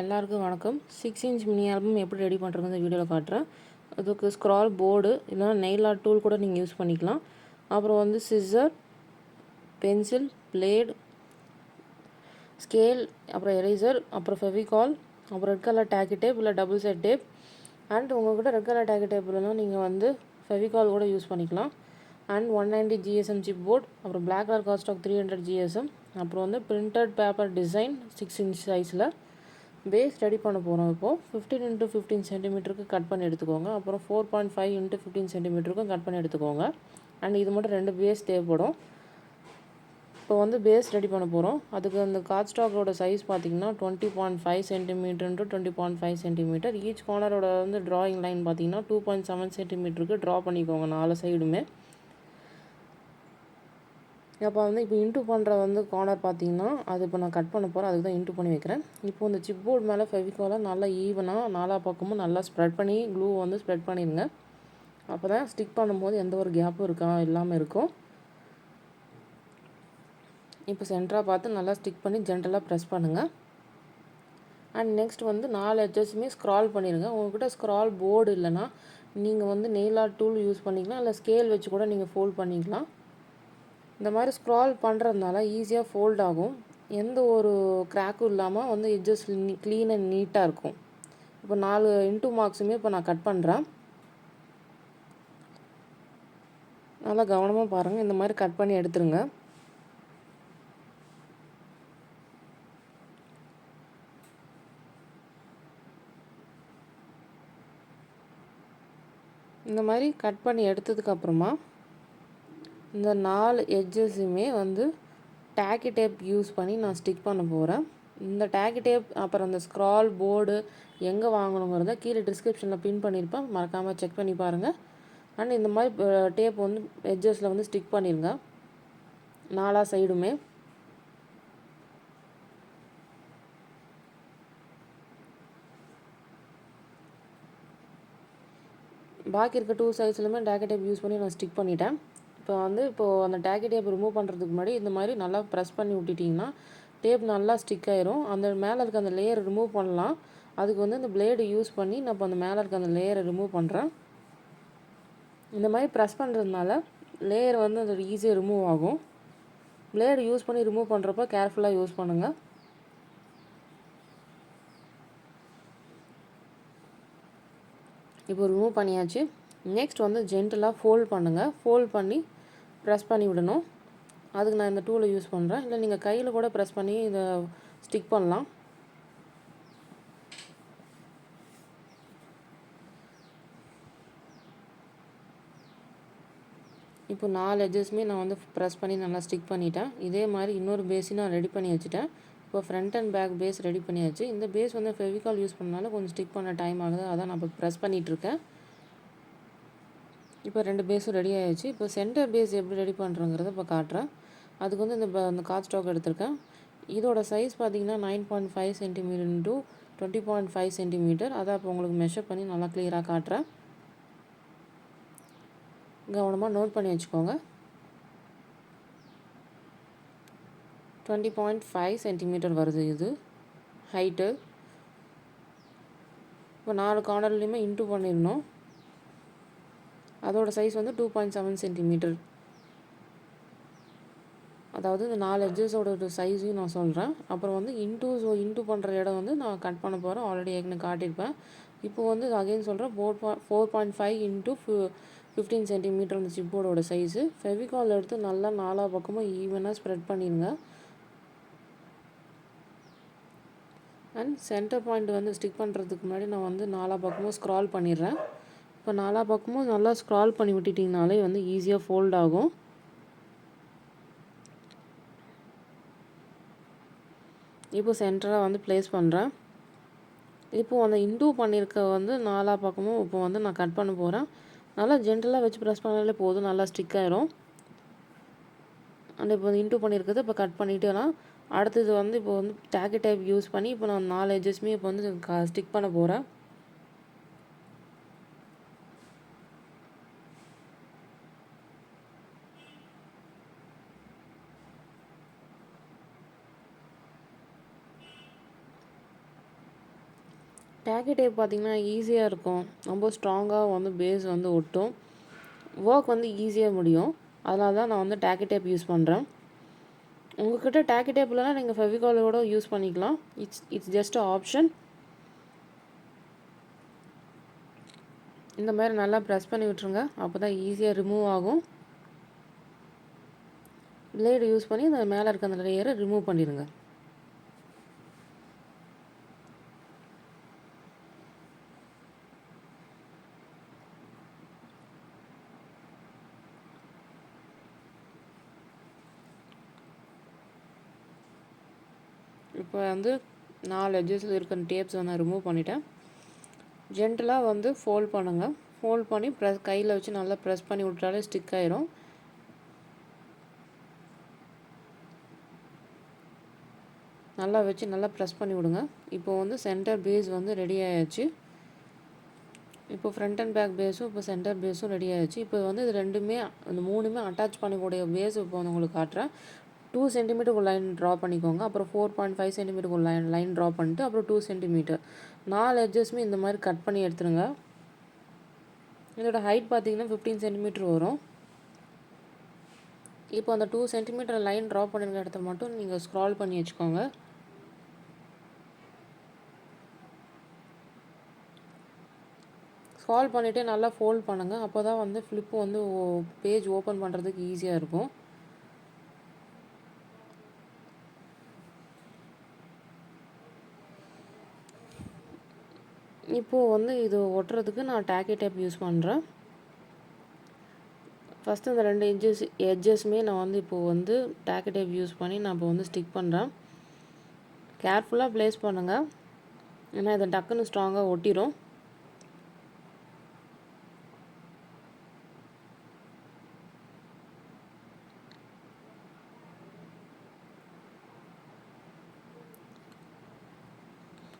எல்லாருக்கும் வணக்கம். 6 inch mini album எப்படி ரெடி பண்ணுறது இந்த வீடியோவில் காட்டுறேன். அதுக்கு ஸ்க்ரால் போர்டு இல்லைனா நெயில் ஆர்ட் டூல் கூட நீங்கள் யூஸ் பண்ணிக்கலாம். அப்புறம் வந்து சிசர், பென்சில், பிளேட், ஸ்கேல், அப்புறம் எரேசர், அப்புறம் ஃபெவிகால், அப்புறம் ரெட் கலர் டேக்கி டேப் இல்லை டபுள் சைட் டேப். அண்ட் உங்கள்கிட்ட ரெட் கலர் டேக்கி டேப் இல்லைனா நீங்கள் வந்து ஃபெவிகால் கூட யூஸ் பண்ணிக்கலாம். அண்ட் 190 GSM சிப் போர்ட், அப்புறம் பிளாக் கலர் காஸ்டாக் 300 GSM, அப்புறம் வந்து பிரிண்டட் பேப்பர் டிசைன் 6 இன்ச் சைஸில் பேஸ் ரெடி பண்ண போகிறோம். இப்போது 15 × 15 சென்டிமீட்டருக்கு கட் பண்ணி எடுத்துக்கோங்க. அப்புறம் 4.5 × 15 சென்டிமீட்டருக்கும் கட் பண்ணி எடுத்துக்கோங்க. அண்ட் இது மட்டும் 2 பேஸ் தேவைப்படும். இப்போ வந்து பேஸ் ரெடி பண்ண போகிறோம். அதுக்கு அந்த கார்ட் ஸ்டாக்கோட சைஸ் பார்த்திங்கன்னா 20.5 சென்டிமீட்டர் × 20.5 சென்டிமீட்டர். ஈச் கார்னரோட வந்து ட்ராயிங் லைன் பார்த்திங்கன்னா 2.7 சென்டிமீட்டருக்கு ட்ரா பண்ணிக்கோங்க 4 சைடுமே. அப்போ வந்து இப்போ இன்ட்டு பண்ணுற வந்து கார்னர் பார்த்திங்கன்னா அது இப்போ நான் கட் பண்ண போகிறேன். அதுக்கு தான் இன்ட்டு பண்ணி வைக்கிறேன். இப்போ இந்த சிப் போர்டு மேலே ஃபெவிகாலை நல்லா ஈவனாக 4 பக்கமும் நல்லா ஸ்ப்ரெட் பண்ணி க்ளூ வந்து ஸ்ப்ரெட் பண்ணிடுங்க. அப்போ தான் ஸ்டிக் பண்ணும்போது எந்த ஒரு கேப்பும் இல்லாமல் இருக்கும். இப்போ சென்டராக பார்த்து நல்லா ஸ்டிக் பண்ணி ஜென்டலாக ப்ரெஸ் பண்ணுங்கள். அண்ட் நெக்ஸ்ட் வந்து 4 எட்ஜஸுமே ஸ்க்ரால் பண்ணிடுங்க. உங்கள்கிட்ட ஸ்க்ரால் போர்டு இல்லைனா நீங்கள் வந்து நெயில் ஆர்ட் டூல் யூஸ் பண்ணிக்கலாம், இல்லை ஸ்கேல் வச்சு கூட நீங்கள் ஃபோல்ட் பண்ணிக்கலாம். இந்த மாதிரி ஸ்க்ரால் பண்ணுறதுனால ஈஸியாக ஃபோல்ட் ஆகும். எந்த ஒரு கிராக்கும் இல்லாமல் வந்து எட்ஜஸ் க்ளீன் அண்ட் நீட்டாக இருக்கும். இப்போ 4 இன்ட்டு மார்க்ஸுமே இப்போ நான் கட் பண்ணுறேன். நல்லா கவனமாக பாருங்கள். இந்த மாதிரி கட் பண்ணி எடுத்துருங்க. இந்த மாதிரி கட் பண்ணி எடுத்ததுக்கப்புறமா இந்த 4 எட்ஜஸுமே வந்து டேக்கி டேப் யூஸ் பண்ணி நான் ஸ்டிக் பண்ண போகிறேன். இந்த டேக்கி டேப் அப்புறம் அந்த ஸ்க்ரால் போர்டு எங்கே வாங்கணுங்கிறத கீழே டிஸ்கிரிப்ஷனில் பின் பண்ணியிருப்பேன். மறக்காமல் செக் பண்ணி பாருங்கள். அண்ட் இந்த மாதிரி டேப் வந்து எட்ஜஸில் வந்து ஸ்டிக் பண்ணிடுங்க 4 சைடுமே. பாக்கி இருக்க 2 சைட்ஸ்லையுமே டேக்கி டேப் யூஸ் பண்ணி நான் ஸ்டிக் பண்ணிட்டேன். இப்போது அந்த டேக்கி டேப் ரிமூவ் பண்ணுறதுக்கு முன்னாடி இந்த மாதிரி நல்லா ப்ரெஸ் பண்ணி விட்டுட்டிங்கன்னா டேப் நல்லா ஸ்டிக் ஆயிரும். அந்த மேலே இருக்க அந்த லேயர் ரிமூவ் பண்ணலாம். அதுக்கு வந்து இந்த பிளேடு யூஸ் பண்ணி நான் இப்போ அந்த மேலே இருக்க அந்த லேயரை ரிமூவ் பண்ணுறேன். இந்த மாதிரி ப்ரெஸ் பண்ணுறதுனால லேயர் வந்து அது ஈஸியாக ரிமூவ் ஆகும். பிளேடு யூஸ் பண்ணி ரிமூவ் பண்ணுறப்ப கேர்ஃபுல்லாக யூஸ் பண்ணுங்கள். இப்போ ரிமூவ் பண்ணியாச்சு. நெக்ஸ்ட் வந்து ஜென்டலாக ஃபோல்ட் பண்ணுங்கள். ஃபோல்ட் பண்ணி ப்ரெஸ் பண்ணி விடணும். அதுக்கு நான் இந்த டூலை யூஸ் பண்ணுறேன். இல்லை நீங்கள் கையில் கூட ப்ரெஸ் பண்ணி இதை ஸ்டிக் பண்ணலாம். இப்போ 4 எட்ஜஸுமே நான் வந்து ப்ரெஸ் பண்ணி நல்லா ஸ்டிக் பண்ணிட்டேன். இதே மாதிரி இன்னொரு பேஸையும் நான் ரெடி பண்ணி வச்சுட்டேன். இப்போ front and back face ready பண்ணியாச்சு. இந்த பேஸ் வந்து ஃபெவிகால் யூஸ் பண்ணனால கொஞ்சம் ஸ்டிக் பண்ண டைம் ஆகுது. அதான் நான் இப்போ ப்ரெஸ் பண்ணிகிட்ருக்கேன். இப்போ 2 பேஸும் ரெடி ஆகிடுச்சு. இப்போ சென்டர் பேஸ் எப்படி ரெடி பண்ணுறோங்கிறத இப்போ காட்டுறேன். அதுக்கு வந்து இந்த கார்ட் ஸ்டாக் எடுத்திருக்கேன். இதோட சைஸ் பார்த்திங்கன்னா 9.5 சென்டிமீட்டர் × 20.5 சென்டிமீட்டர். அதை இப்போ உங்களுக்கு மெஷர் பண்ணி நல்லா கிளியராக காட்டுறேன். கவனமாக நோட் பண்ணி வச்சுக்கோங்க. 20.5 சென்டிமீட்டர் வருது இது ஹைட்டு. இப்போ 4 கார்னர்லேயுமே இன்ட்டு பண்ணிடணும். அதோட சைஸ் வந்து 2.7 சென்டிமீட்டர். அதாவது இந்த 4 எட்ஜஸோட சைஸையும் நான் சொல்கிறேன். அப்புறம் வந்து இன்ட்டு பண்ணுற இடம் வந்து நான் கட் பண்ண போகிறேன். ஆல்ரெடி ஏற்கனவே காட்டியிருப்பேன். இப்போ வந்து அகைன் சொல்கிறேன். 4.5 × 15 சென்டிமீட்டர் அந்த சிப் போர்டோட சைஸு. ஃபெவிகால் எடுத்து நல்லா 4 பக்கமும் ஈவனாக ஸ்ப்ரெட் பண்ணிடுங்க. அண்ட் சென்டர் பாயிண்ட் வந்து ஸ்டிக் பண்ணுறதுக்கு முன்னாடி நான் வந்து 4 பக்கமும் ஸ்க்ரால் பண்ணிடுறேன். இப்போ 4 பக்கமும் நல்லா ஸ்க்ரால் பண்ணி விட்டுட்டிங்கனாலே வந்து ஈஸியாக ஃபோல்ட் ஆகும். இப்போ சென்டராக வந்து ப்ளேஸ் பண்ணுறேன். இப்போது அந்த இன்டூ பண்ணியிருக்க வந்து 4 பக்கமும் இப்போ வந்து நான் கட் பண்ண போகிறேன். நல்லா ஜென்டலாக வச்சு ப்ரெஸ் பண்ணாலே போதும், நல்லா ஸ்டிக் ஆயிரும். அண்ட் இப்போ இன்டூ பண்ணியிருக்கிறது இப்போ கட் பண்ணிட்டேன்னா அடுத்தது வந்து இப்போ வந்து டேக்கி டைப் யூஸ் பண்ணி இப்போ நான் 4 எட்ஜஸுமே இப்போ வந்து ஸ்டிக் பண்ண போகிறேன். டேக்கி டேப் பார்த்திங்கன்னா ஈஸியாக இருக்கும், ரொம்ப ஸ்ட்ராங்காக வந்து பேஸ் வந்து ஒட்டும், ஒர்க் வந்து ஈஸியாக முடியும். அதனால தான் நான் வந்து டேக்கி டேப் யூஸ் பண்ணுறேன். உங்கள்கிட்ட டேக்கி டேப் இல்லைனா நீங்கள் ஃபெவிகாலோட யூஸ் பண்ணிக்கலாம். It's just option. இந்த மாதிரி நல்லா ப்ரெஸ் பண்ணி விட்டுருங்க, அப்போ தான் ஈஸியாக ரிமூவ் ஆகும். பிளேடு யூஸ் பண்ணி இந்த மேலே இருக்க அந்த லேயரை ரிமூவ் பண்ணிடுங்க. இப்போ வந்து 4 எட்ஜஸில் இருக்கிற டேப்ஸ் வந்து ரிமூவ் பண்ணிவிட்டேன். ஜென்டலாக வந்து ஃபோல்ட் பண்ணுங்கள். ஃபோல்ட் பண்ணி கையில் வச்சு நல்லா ப்ரெஸ் பண்ணி விட்டாலே ஸ்டிக் ஆயிரும். நல்லா வச்சு நல்லா ப்ரெஸ் பண்ணி விடுங்க. இப்போ வந்து சென்டர் பேஸ் வந்து ரெடி ஆகிடுச்சு. இப்போ ஃப்ரண்ட் அண்ட் பேக் பேஸும் இப்போ சென்டர் பேஸும் ரெடி ஆகிடுச்சு. இப்போ வந்து இது ரெண்டுமே இந்த 3மே அட்டாச் பண்ணக்கூடிய பேஸ் இப்போ வந்து உங்களுக்கு காட்டுறேன். 2 சென்டிமீட்டருக்கு லைன் ட்ரா பண்ணிக்கோங்க. அப்புறம் 4.5 சென்டிமீட்டருக்கு லைன் ட்ரா பண்ணிட்டு அப்புறம் 2 சென்டிமீட்டர் 4 எட்ஜஸ்மே இந்த மாதிரி கட் பண்ணி எடுத்துருங்க. இதோட ஹைட் பார்த்தீங்கன்னா 15 சென்டிமீட்டர் வரும். இப்போ அந்த 2 சென்டிமீட்டர் லைன் ட்ரா பண்ணிருக்க இடத்த மட்டும் நீங்கள் ஸ்க்ரால் பண்ணி வச்சுக்கோங்க. ஸ்க்ரால் பண்ணிவிட்டு நல்லா ஃபோல்ட் பண்ணுங்கள். அப்போ தான் வந்து ஃப்ளிப்பு வந்து பேஜ் ஓப்பன் பண்ணுறதுக்கு ஈஸியாக இருக்கும். இப்போது வந்து இது ஒட்டுறதுக்கு நான் டேக்கி டேப் யூஸ் பண்ணுறேன். ஃபஸ்ட்டு இந்த 2 எட்ஜஸ்மே நான் வந்து இப்போது வந்து டேக்கி டேப் யூஸ் பண்ணி நான் இப்போ வந்து ஸ்டிக் பண்ணுறேன். கேர்ஃபுல்லாக ப்ளேஸ் பண்ணுங்கள், ஏன்னா இதை டக்குன்னு ஸ்ட்ராங்காக ஒட்டிடும்.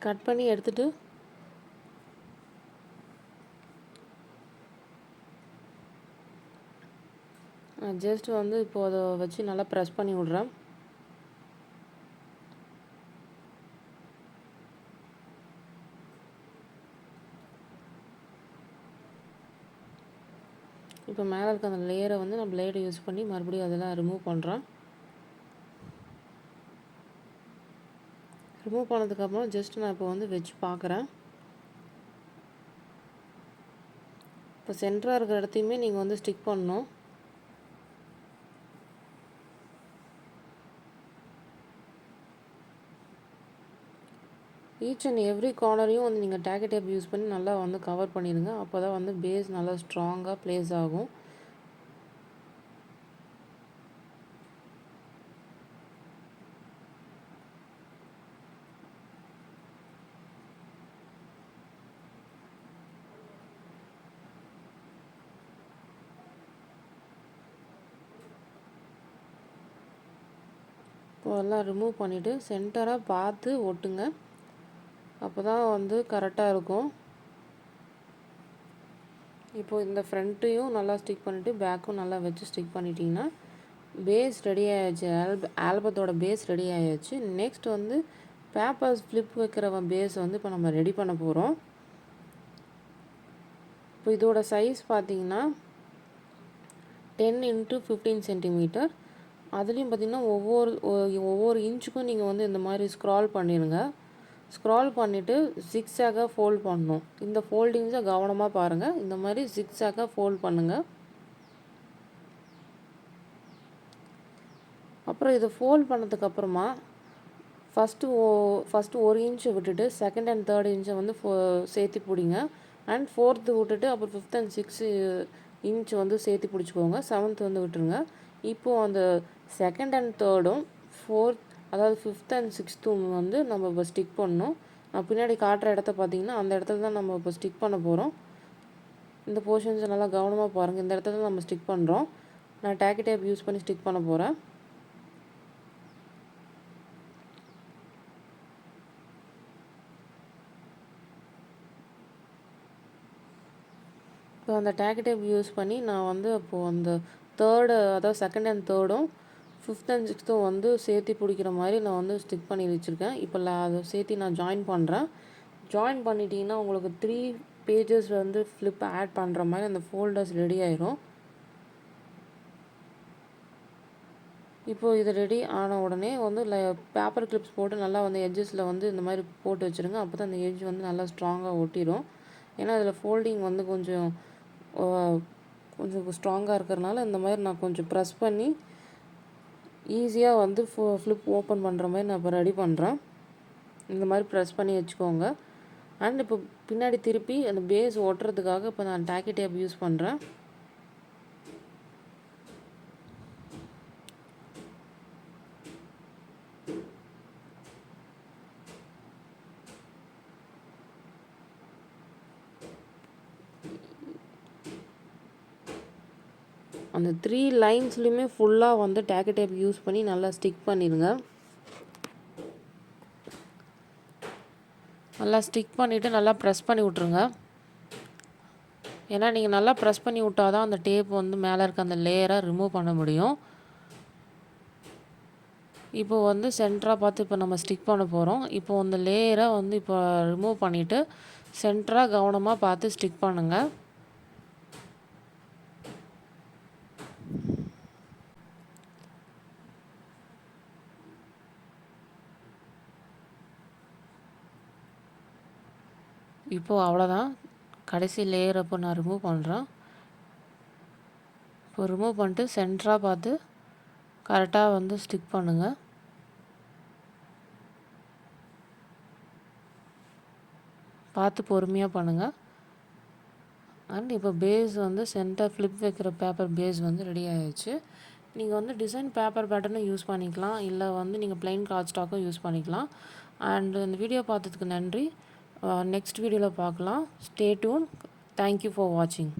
கட் பண்ணி எடுத்துகிட்டு ஜஸ்ட் வந்து இப்போது அதை வச்சு நல்லா ப்ரெஸ் பண்ணி விட்றேன். இப்போ மேலே இருக்க அந்த லேயரை வந்து நான் பிளேடை யூஸ் பண்ணி மறுபடியும் அதெல்லாம் ரிமூவ் பண்ணுறேன். ரிமூவ் பண்ணதுக்கப்புறம் ஜஸ்ட் நான் இப்போ வந்து வச்சு பார்க்குறேன். இப்போ சென்டராக இருக்கிற இடத்தையுமே நீங்கள் வந்து ஸ்டிக் பண்ணணும். ஈச் அண்ட் எவ்ரி கார்னரையும் வந்து நீங்கள் டேக்கி டேப் யூஸ் பண்ணி நல்லா வந்து கவர் பண்ணிடுங்க. அப்போ தான் வந்து பேஸ் நல்லா ஸ்ட்ராங்காக ப்ளேஸ் ஆகும். இப்போ எல்லாம் ரிமூவ் பண்ணிவிட்டு சென்டராக பார்த்து ஒட்டுங்க, அப்போ தான் வந்து கரெக்டாக இருக்கும். இப்போது இந்த ஃப்ரண்ட்டையும் நல்லா ஸ்டிக் பண்ணிவிட்டு பேக்கும் நல்லா வச்சு ஸ்டிக் பண்ணிட்டீங்கன்னா பேஸ் ரெடி ஆகிடுச்சு. ஆல்பத்தோட பேஸ் ரெடி ஆகிடுச்சு. நெக்ஸ்ட் வந்து பேப்பர்ஸ் ஃப்ளிப் வைக்கிற பேஸ் வந்து இப்போ நம்ம ரெடி பண்ண போகிறோம். இப்போ இதோட சைஸ் பார்த்திங்கன்னா 10 × 15 சென்டிமீட்டர். அதுலேயும் பார்த்திங்கன்னா ஒவ்வொரு இன்ச்சுக்கும் நீங்கள் வந்து இந்த மாதிரி ஸ்க்ரால் பண்ணிடுங்க. ஸ்க்ரால் பண்ணிவிட்டு ஜிக்ஸாக்காக ஃபோல்ட் பண்ணணும். இந்த ஃபோல்டிங்ஸை கவனமாக பாருங்கள். இந்த மாதிரி ஜிக்ஸாக்காக ஃபோல்ட் பண்ணுங்கள். அப்புறம் இதை ஃபோல்ட் பண்ணதுக்கப்புறமா ஃபஸ்ட்டு 1 இன்ச்சு விட்டுட்டு செகண்ட் அண்ட் தேர்ட் இன்ச்சை வந்து சேர்த்து பிடிங்க. அண்ட் 4th விட்டுட்டு அப்புறம் 5th and 6th இன்ச் வந்து சேர்த்து பிடிச்சிக்கோங்க. 7th வந்து விட்டுருங்க. இப்போது அந்த செகண்ட் அண்ட் தேர்டும் 4th, அதாவது 5th and 6th வந்து நம்ம இப்போ ஸ்டிக் பண்ணணும். நான் பின்னாடி காட்டுற இடத்த பார்த்திங்கன்னா அந்த இடத்துல தான் நம்ம இப்போ ஸ்டிக் பண்ண போகிறோம். இந்த போர்ஷன்ஸை நல்லா கவனமாக பாருங்கள். இந்த இடத்துல தான் நம்ம ஸ்டிக் பண்ணுறோம். நான் டேக்கி டேப் யூஸ் பண்ணி ஸ்டிக் பண்ண போகிறேன். இப்போ அந்த டேக்கி டேப் யூஸ் பண்ணி நான் வந்து அப்போது அந்த அதாவது second and தேர்டும் 5th and 6th வந்து சேர்த்து பிடிக்கிற மாதிரி நான் வந்து ஸ்டிக் பண்ணி வச்சுருக்கேன். இப்போ அதை சேர்த்து நான் ஜாயின் பண்ணுறேன். ஜாயின் பண்ணிட்டீங்கன்னா உங்களுக்கு 3 பேஜஸ் வந்து ஃப்ளிப் ஆட் பண்ணுற மாதிரி அந்த ஃபோல்டர்ஸ் ரெடி ஆயிரும். இப்போது இது ரெடி ஆன உடனே வந்து பேப்பர் கிளிப்ஸ் போட்டு நல்லா வந்து எட்ஜஸில் வந்து இந்த மாதிரி போட்டு வச்சுருங்க. அப்போ தான் அந்த எட்ஜ் வந்து நல்லா ஸ்ட்ராங்காக ஒட்டிடும். ஏன்னா அதில் ஃபோல்டிங் வந்து கொஞ்சம் ஸ்ட்ராங்காக இருக்கிறதுனால இந்த மாதிரி நான் கொஞ்சம் ப்ரெஸ் பண்ணி ஈஸியாக வந்து ஃப்ளிப் ஓப்பன் பண்ணுற மாதிரி நான் இப்போ ரெடி பண்ணுறேன். இந்த மாதிரி ப்ரெஸ் பண்ணி வச்சுக்கோங்க. அண்ட் இப்போ பின்னாடி திருப்பி அந்த பேஸ் ஒட்டுறதுக்காக இப்போ நான் டாக்கி டேப் யூஸ் பண்ணுறேன். அந்த 3 லைன்ஸ்லையுமே ஃபுல்லாக வந்து டாக்கி டேப் யூஸ் பண்ணி நல்லா ஸ்டிக் பண்ணிடுங்க. நல்லா ஸ்டிக் பண்ணிவிட்டு நல்லா ப்ரெஸ் பண்ணி விட்ருங்க. ஏன்னா நீங்கள் நல்லா ப்ரெஸ் பண்ணி விட்டால் தான் அந்த டேப் வந்து மேலே இருக்க அந்த லேயரை ரிமூவ் பண்ண முடியும். இப்போ வந்து சென்டராக பார்த்து இப்போ நம்ம ஸ்டிக் பண்ண போகிறோம். இப்போ அந்த லேயரை வந்து இப்போ ரிமூவ் பண்ணிவிட்டு சென்டராக கவனமாக பார்த்து ஸ்டிக் பண்ணுங்கள். இப்போது அவ்வளோதான், கடைசி லேயரை இப்போ நான் ரிமூவ் பண்ணுறேன். இப்போ ரிமூவ் பண்ணிட்டு சென்டராக பார்த்து கரெக்டாக வந்து ஸ்டிக் பண்ணுங்கள். பார்த்து பொறுமையாக பண்ணுங்கள். அண்ட் இப்போ பேஸ் வந்து சென்டர் ஃப்ளிப் வைக்கிற பேப்பர் பேஸ் வந்து ரெடி ஆகிடுச்சு. நீங்கள் வந்து டிசைன் பேப்பர் பேட்டர்னும் யூஸ் பண்ணிக்கலாம், இல்லை வந்து நீங்கள் ப்ளைன் கார்ட் ஸ்டாக்கும் யூஸ் பண்ணிக்கலாம். அண்ட் இந்த வீடியோ பார்த்ததுக்கு நன்றி. நெக்ஸ்ட் வீடியோவில் பார்க்கலாம். Stay tune. தேங்க்யூ ஃபார் வாட்சிங்.